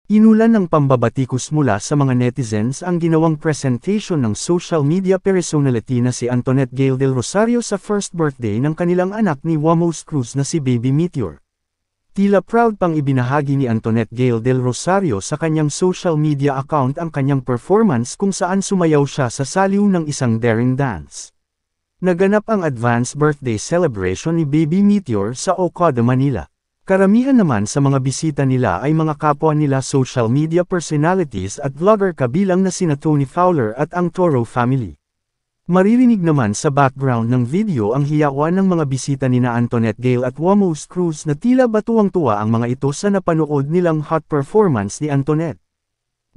Inulan ng pambabatikos mula sa mga netizens ang ginawang presentation ng social media personality na si Antoinette Gail del Rosario sa first birthday ng kanilang anak ni Wamos Cruz na si Baby Meteor. Tila proud pang ibinahagi ni Antoinette Gail del Rosario sa kanyang social media account ang kanyang performance kung saan sumayaw siya sa saliw ng isang daring dance. Naganap ang advance birthday celebration ni Baby Meteor sa Okada, Manila. Karamihan naman sa mga bisita nila ay mga kapwa nila social media personalities at vlogger kabilang na sina Tony Fowler at ang Toro family. Maririnig naman sa background ng video ang hiyawan ng mga bisita nina Antoinette Gail at Wamos Cruz na tila batuwang-tuwa ang mga ito sa napanood nilang hot performance ni Antoinette.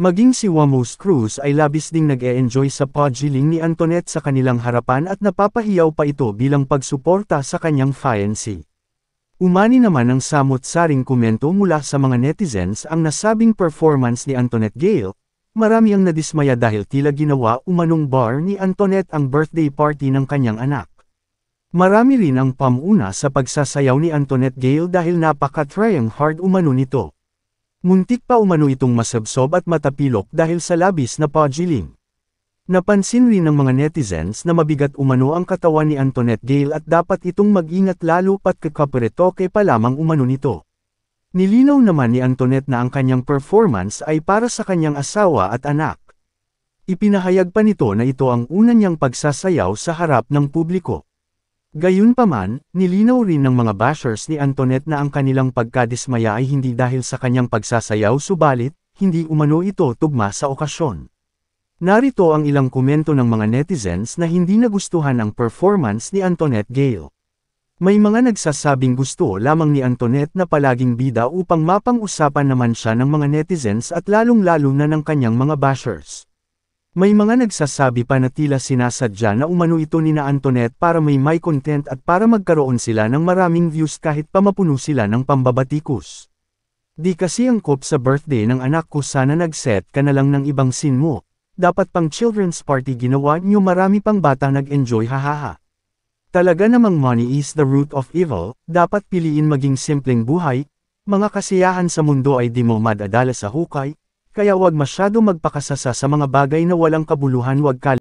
Maging si Wamos Cruz ay labis ding nag-e-enjoy sa paggiling ni Antoinette sa kanilang harapan at napapahiyaw pa ito bilang pagsuporta sa kanyang fiancé. Umani naman ng samot-saring komento mula sa mga netizens ang nasabing performance ni Antoinette Gail. Marami ang nadismaya dahil tila ginawa umanong bar ni Antoinette ang birthday party ng kanyang anak. Marami rin ang pamuna sa pagsasayaw ni Antoinette Gail dahil napaka-trying hard umano nito. Muntik pa umano itong masabsob at matapilok dahil sa labis na paggiling. Napansin rin ng mga netizens na mabigat umano ang katawan ni Antoinette Gail at dapat itong mag-ingat lalo pat kakaperetoke pa lamang umano nito. Nilinaw naman ni Antoinette na ang kanyang performance ay para sa kanyang asawa at anak. Ipinahayag pa nito na ito ang una niyang pagsasayaw sa harap ng publiko. Gayunpaman, nilinaw rin ng mga bashers ni Antoinette na ang kanilang pagkadismaya ay hindi dahil sa kanyang pagsasayaw subalit, hindi umano ito tugma sa okasyon. Narito ang ilang komento ng mga netizens na hindi nagustuhan ang performance ni Antoinette Gail. May mga nagsasabing gusto lamang ni Antoinette na palaging bida upang mapang-usapan naman siya ng mga netizens at lalong-lalo na ng kanyang mga bashers. May mga nagsasabi pa na tila sinasadya na umano ito ni na Antoinette para may content at para magkaroon sila ng maraming views kahit pa mapuno sila ng pambabatikos. Di kasi angkop sa birthday ng anak ko, sana nag-set ka na lang ng ibang scene mo. Dapat pang children's party ginawa niyo, marami pang bata nag-enjoy, hahaha. Talaga namang money is the root of evil, dapat piliin maging simpleng buhay, mga kasiyahan sa mundo ay di mo madadala sa hukay, kaya wag masyado magpakasasa sa mga bagay na walang kabuluhan, wag